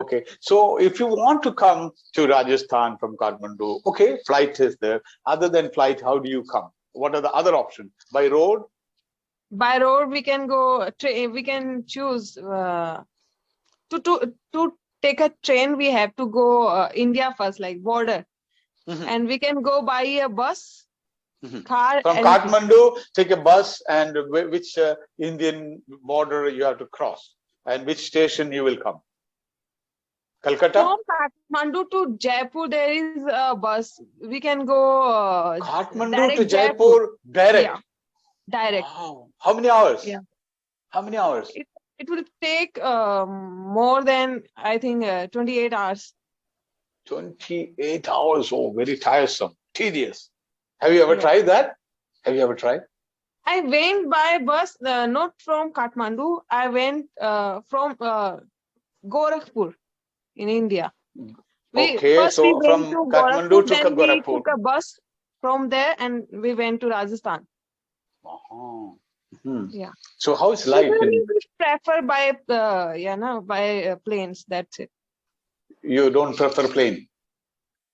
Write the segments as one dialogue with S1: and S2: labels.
S1: Okay, so if you want to come to Rajasthan from Kathmandu, okay, flight is there. Other than flight, how do you come? What are the other options? By road?
S2: By road, we can go. We can choose to take a train. We have to go India first, like border, and we can go by a bus, car.
S1: From Kathmandu, take a bus, and which Indian border you have to cross, and which station you will come. Calcutta?
S2: From Kathmandu to Jaipur, there is a bus. We can go
S1: Kathmandu to Jaipur direct.
S2: Yeah, direct.
S1: Wow. How many hours?
S2: Yeah.
S1: How many hours?
S2: It will take more than, I think, 28 hours.
S1: 28 hours. Oh, very tiresome, tedious. Have you ever tried that? Have you ever tried?
S2: I went by bus, not from Kathmandu. I went from Gorakhpur in India.
S1: So
S2: we went
S1: from
S2: to
S1: Kathmandu to
S2: then
S1: Gorakhpur.
S2: we took a bus from there and we went to Rajasthan. Yeah.
S1: So how is life?
S2: We prefer by planes. That's it.
S1: You don't prefer plane?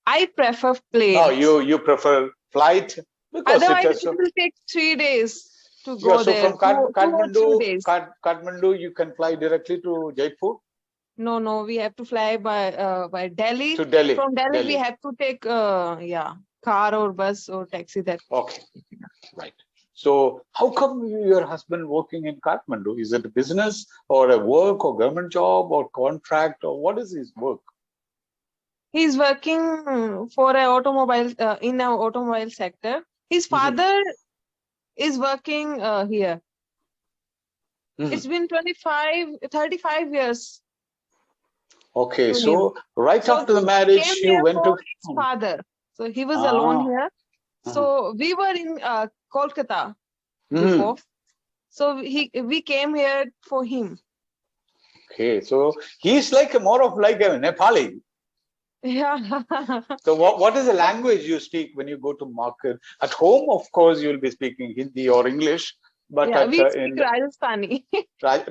S2: I prefer plane.
S1: No, you prefer flight? Because
S2: otherwise, it will take 3 days to go there.
S1: So from Kathmandu, you can fly directly to Jaipur?
S2: No, we have to fly by Delhi.
S1: To Delhi.
S2: From Delhi, we have to take car or bus or taxi.
S1: Okay, right. So how come your husband working in Kathmandu? Is it a business or a work or government job or contract, or what is his work?
S2: He's working for an automobile in an automobile sector. His father is working here. It's been 35 years.
S1: Okay, so right after the marriage, you went to
S2: his father. So he was alone here. So we were in Kolkata before. So we came here for him.
S1: Okay, so he's like more of like a Nepali.
S2: Yeah.
S1: So what is the language you speak when you go to market? At home, of course, you'll be speaking Hindi or English. But
S2: we speak Rajasthani.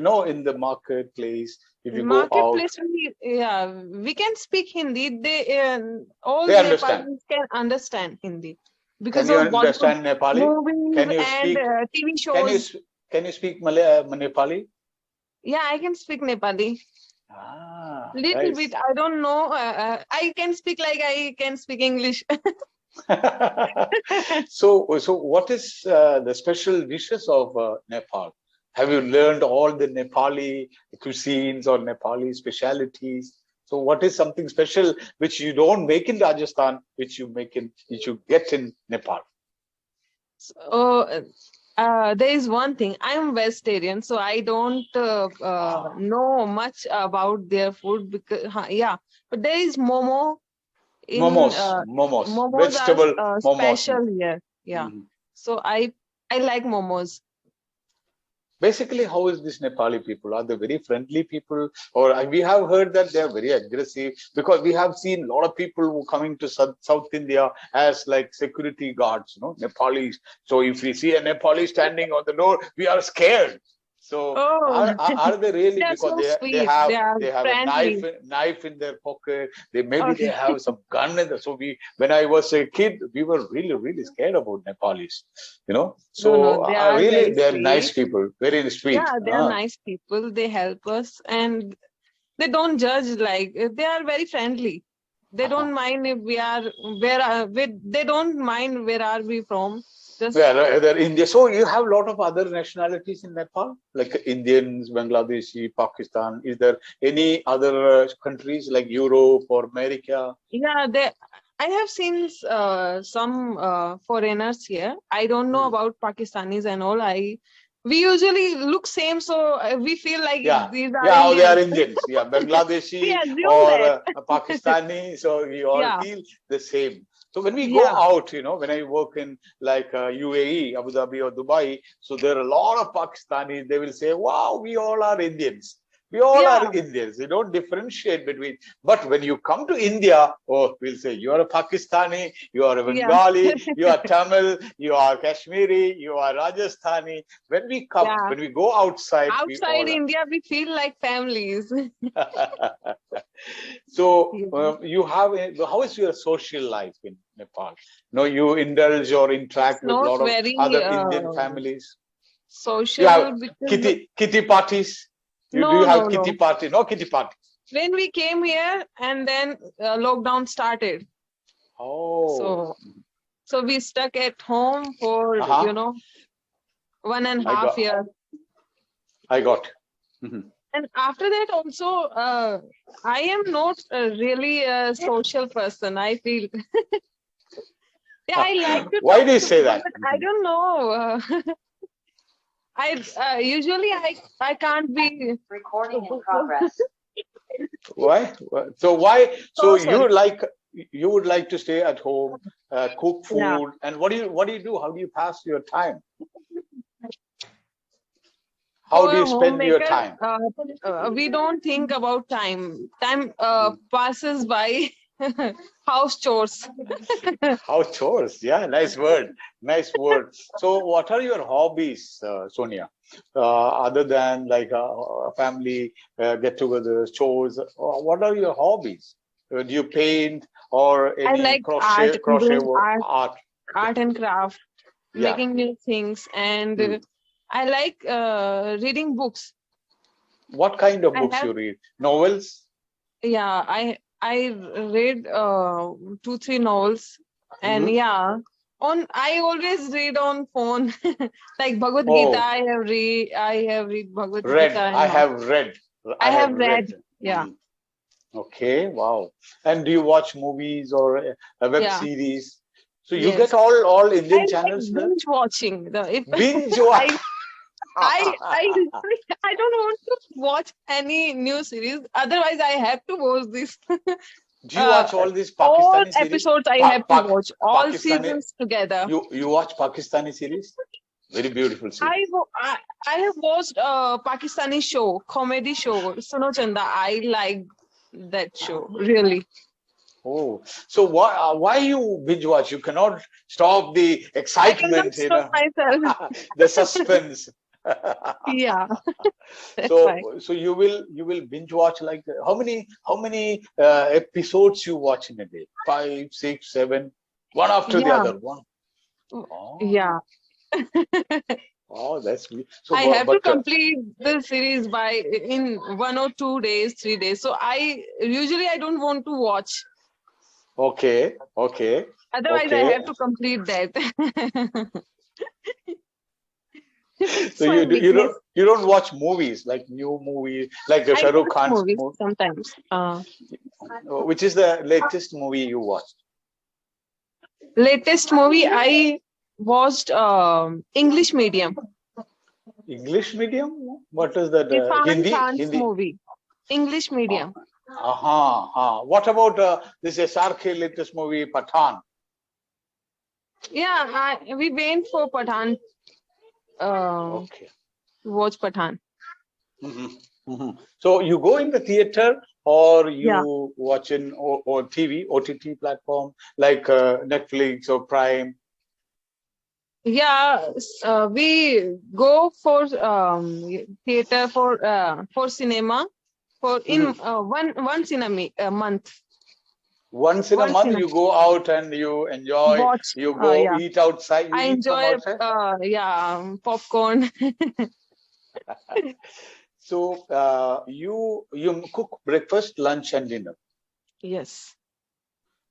S1: No, in the marketplace, if you
S2: go out, we can speak Hindi. All the Nepalis can understand Hindi because
S1: can you understand Nepali?
S2: Movies
S1: can you
S2: speak TV shows?
S1: Can you speak Nepali?
S2: Yeah, I can speak Nepali. Little bit. I don't know. I can speak like I can speak English.
S1: So what is the special dishes of Nepal? Have you learned all the Nepali cuisines or Nepali specialities? So what is something special which you don't make in Rajasthan, which you get in Nepal?
S2: So there is one thing. I am vegetarian, so I don't know much about their food because but there is momo.
S1: Momos, vegetable
S2: are special here. Yeah. So I like momos.
S1: Basically, how is this Nepali people? Are they very friendly people? Or we have heard that they are very aggressive, because we have seen a lot of people who coming to South India as like security guards, Nepalis. So if we see a Nepali standing on the door, we are scared. So are they really? Because
S2: so
S1: they have a knife in their pocket. They have some gun in there. So when I was a kid, we were really scared about Nepalis. So they are nice people, very sweet.
S2: Yeah, they are nice people. They help us and they don't judge. Like they are very friendly. They don't mind if they don't mind where are we from.
S1: They're India. So you have a lot of other nationalities in Nepal, like Indians, Bangladeshi, Pakistan. Is there any other countries like Europe or America?
S2: Yeah, I have seen some foreigners here. I don't know about Pakistanis and all. We usually look same, so we feel like these are
S1: they are Indians. Yeah, Bangladeshi or Pakistani. So we all feel the same. So when we go out, when I work in like UAE, Abu Dhabi or Dubai, so there are a lot of Pakistanis. They will say, wow, we all are Indians. We all are Indians. We don't differentiate between. But when you come to India, oh, we'll say you are a Pakistani, you are a Bengali, you are Tamil, you are Kashmiri, you are Rajasthani. When we come, when we go outside,
S2: India, we feel like families.
S1: So you have. How is your social life in Nepal? No, you indulge or interact with a lot of other Indian families.
S2: Social.
S1: You have kitty parties. Do you have kitty party? No kitty party.
S2: When we came here and then lockdown started.
S1: Oh.
S2: So we stuck at home for 1.5 years.
S1: I got.
S2: And after that also, I am not really a social person, I feel. I like to.
S1: Why do you say that?
S2: I don't know. Usually I can't be.
S3: Recording in progress.
S1: Why? So why? So you would like to stay at home, cook food, and what do you do? How do you pass your time? How do you spend your time?
S2: We don't think about time. Time passes by. House chores.
S1: House chores, yeah, nice word. So what are your hobbies, Sonia, other than like a family get-togethers, chores? What are your hobbies? Do you paint or any
S2: like
S1: crochet
S2: art and craft, making new things, and I like reading books.
S1: What kind of books you read? Novels?
S2: Yeah, I read 2-3 novels, and I always read on phone. Like Bhagavad Gita, I have read Bhagavad Gita.
S1: I have read.
S2: Yeah.
S1: Okay, wow. And do you watch movies or a web series? So you get all Indian channels?
S2: Like binge watching.
S1: Binge watching.
S2: I don't want to watch any new series. Otherwise, I have to watch this.
S1: Do you watch all these Pakistani
S2: all
S1: series?
S2: Episodes I have to watch. All seasons together.
S1: You watch Pakistani series? Very beautiful series.
S2: I have watched a Pakistani show, comedy show, Suno Chanda. I like that show, really.
S1: Oh, so why you binge watch? You cannot stop the excitement,
S2: I cannot stop myself.
S1: The suspense.
S2: Yeah.
S1: So you will binge watch like how many episodes you watch in a day? 5, 6, 7, one after the other. One.
S2: Oh. Yeah.
S1: Oh, that's me. So
S2: I have to complete the series in 1 or 2 days, 3 days. So I don't want to watch.
S1: Okay.
S2: Otherwise, I have to complete that.
S1: So you don't watch movies like new movie like Shah Rukh Khan's
S2: movies sometimes.
S1: Which is the latest movie you watched?
S2: Latest movie I watched English medium.
S1: English medium? What is that?
S2: Hindi movie. English medium.
S1: What about this SRK latest movie Pathan?
S2: Yeah, we went for Pathan. Watch Pathan.
S1: So you go in the theater or you watch in or TV, OTT platform like Netflix or Prime?
S2: Yeah, we go for theater for cinema once in a month.
S1: Once in a month, you go out and you enjoy. You go eat outside.
S2: I enjoy, popcorn.
S1: So you cook breakfast, lunch, and dinner.
S2: Yes.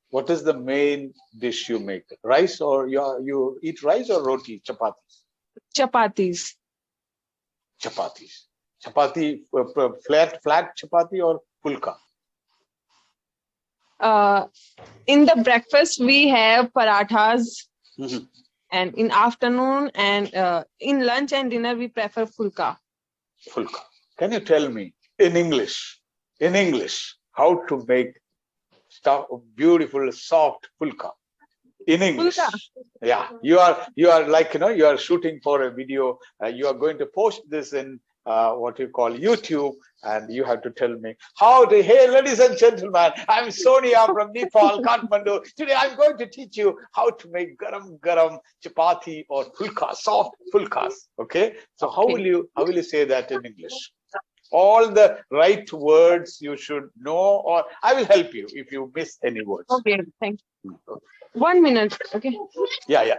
S1: What is the main dish you make? Rice or you eat rice or roti? Chapatis.
S2: Chapatis.
S1: Chapati, flat chapati or fulka?
S2: In the breakfast we have parathas, and in afternoon and in lunch and dinner we prefer fulka.
S1: Can you tell me in English how to make beautiful soft fulka in English?
S2: Fulka.
S1: Yeah, you are like you are shooting for a video. You are going to post this in what you call YouTube, and you have to tell me how to. Hey, ladies and gentlemen, I'm Sonia from Nepal, Kathmandu. Today I'm going to teach you how to make garam garam chapati or fulka, soft fulkas. Okay. So how will you say that in English? All the right words you should know, or I will help you if you miss any words.
S2: Okay, thank you. 1 minute. Okay.
S1: Yeah.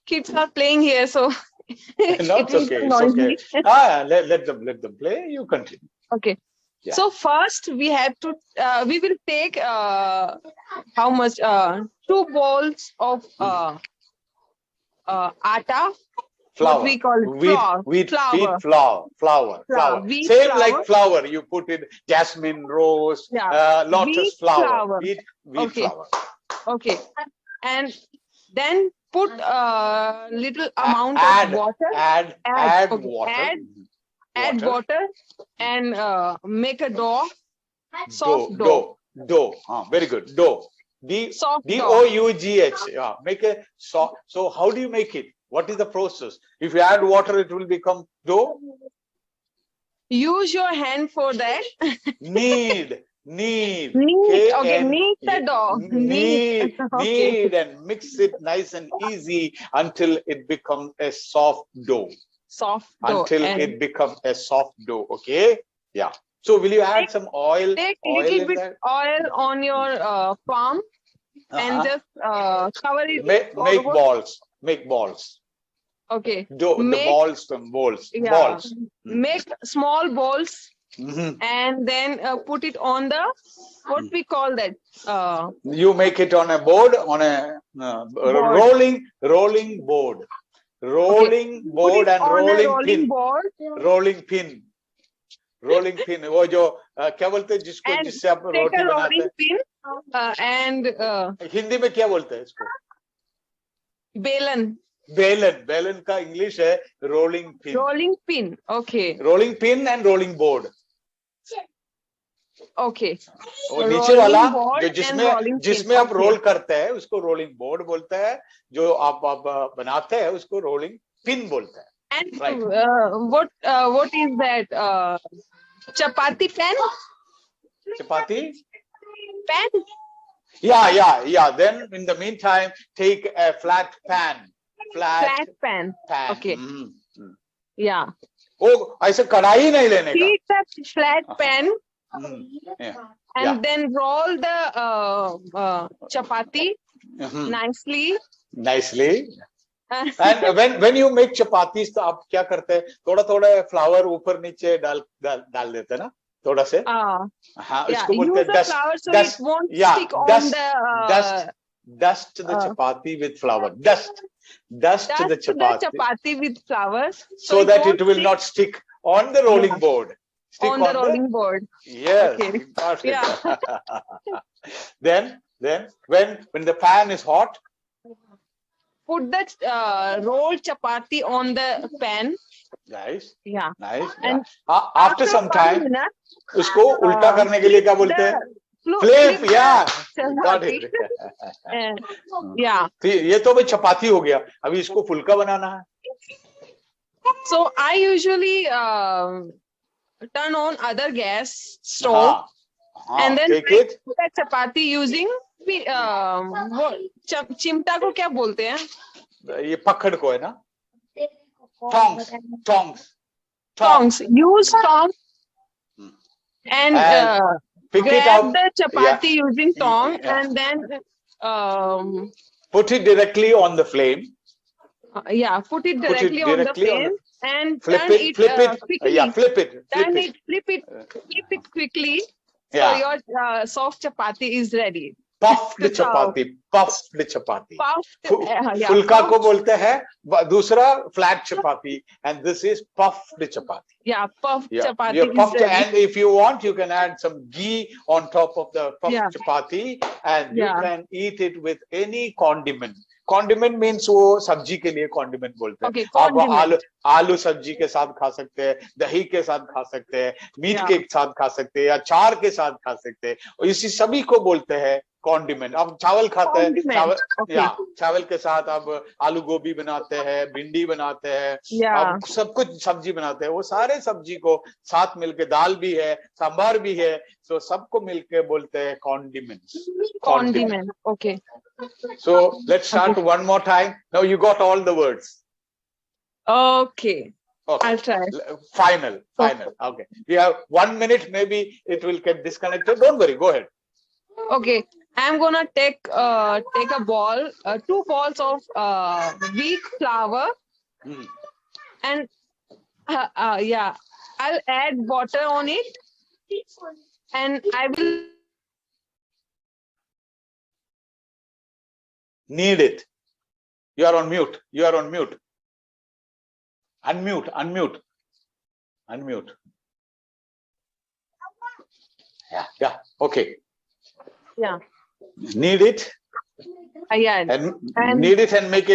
S2: Kids are playing here, so
S1: no, it's okay. It's okay. Let them play. You continue.
S2: Okay. Yeah. So first we have to we will take how much 2 bowls of atta.
S1: Flour.
S2: What we call it?
S1: Flour.
S2: Wheat
S1: Same
S2: flour.
S1: like flour. You put in jasmine, rose, lotus
S2: wheat
S1: flour. Wheat
S2: okay.
S1: flour.
S2: Okay. And then put a little amount of water.
S1: Add water.
S2: Add water and make a dough. Soft
S1: dough. Very good. Dough. D-O-U-G-H. Yeah. Make a soft. So how do you make it? What is the process? If you add water, it will become dough.
S2: Use your hand for that.
S1: Knead.
S2: Okay, knead the dough.
S1: Knead and mix it nice and easy until it becomes a soft dough. Until it becomes a soft dough. Okay. Yeah. So will you add some oil?
S2: Take a little bit oil on your palm and just cover it.
S1: Make balls.
S2: Okay.
S1: The balls from bowls.
S2: Yeah.
S1: Balls.
S2: Make small balls. And then put it on the what we call that.
S1: You make it on a board, on a rolling board. Rolling board and rolling pin. Rolling pin. वो जो क्या बोलते हैं जिससे आप रोटी बनाते हैं?
S2: Pin and
S1: Hindi में क्या बोलते हैं इसको? बेलन का इंग्लिश है rolling
S2: pin. Okay.
S1: Rolling pin and rolling board.
S2: Okay.
S1: और नीचे वाला जो जिसमें आप रोल करते हैं उसको रोलिंग बोर्ड बोलता है. जो आप बनाते हैं उसको रोलिंग पिन बोलता है.
S2: And what is that? Chapati pan?
S1: Chapati
S2: pan?
S1: Yeah. Then in the meantime, take a flat pan.
S2: Flat pan. Okay. Yeah.
S1: Oh, ऐसे कढ़ाई नहीं लेने का.
S2: Heat the flat pan. And then roll the chapati nicely.
S1: And when you make chapatis, तो आप क्या करते हैं? थोड़ा फ्लावर ऊपर नीचे डाल देते हैं ना? थोड़ा से. हाँ, इसको बोलते हैं dust the chapati with flour. Dust the
S2: chapati with flour
S1: so that it will not stick on the rolling board.
S2: On the rolling board.
S1: Yes.
S2: Okay.
S1: Yeah. Then when the pan is hot,
S2: put the rolled chapati on the pan.
S1: Nice.
S2: Yeah.
S1: Nice.
S2: And
S1: after some time, उसको उल्टा करने के लिए क्या बोलते हैं? Flip. Yeah. Got it.
S2: Yeah.
S1: ये तो भाई चपाती हो गया. अभी इसको फुल्का बनाना है.
S2: So I usually turn on other gas stove and then
S1: take it.
S2: Put the chapati using चिमटा को क्या बोलते हैं?
S1: ये पकड़ को है ना? Tongs.
S2: Use tongs and grab the chapati using tong and then
S1: put it directly on the flame.
S2: Put it directly on the flame and
S1: flip it quickly.
S2: Flip it quickly. So your soft chapati is ready.
S1: Puffed chapati. Fulka को बोलते हैं दूसरा flat chapati, and this is puffed chapati.
S2: Yeah, puffed chapati.
S1: And if you want, you can add some ghee on top of the puffed chapati, and you can eat it with any condiment. Condiment means वो सब्जी के लिए condiment बोलते हैं. आप आलू सब्जी के साथ खा सकते हैं, दही के साथ खा सकते हैं, मीट के साथ खा सकते हैं, या चार के साथ खा सकते हैं. इसी सभी को बोलते हैं कॉन्डिमेंट. अब चावल खाते हैं, चावल
S2: Okay.
S1: या चावल के साथ अब आलू गोभी बनाते हैं, भिंडी बनाते हैं,
S2: Yeah.
S1: अब सब कुछ सब्जी बनाते हैं. वो सारे सब्जी को साथ मिलके, दाल भी है, सांभर भी है, तो सबको मिलके बोलते हैं condiments.
S2: Condiment. Okay.
S1: So let's start one more time. Now you got all the words.
S2: Okay.
S1: Okay.
S2: I'll try.
S1: Final. Okay. We have 1 minute. Maybe it will get disconnected. Don't worry. Go ahead.
S2: Okay. I'm gonna take a ball, 2 balls of wheat flour, and yeah, I'll add water on it, and I will
S1: Knead it. You are on mute. Unmute. Yeah. Okay.
S2: Yeah.
S1: Knead it.
S2: Yeah.
S1: And knead it and make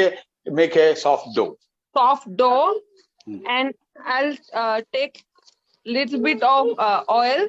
S1: a soft dough.
S2: Soft dough, and I'll take little bit of oil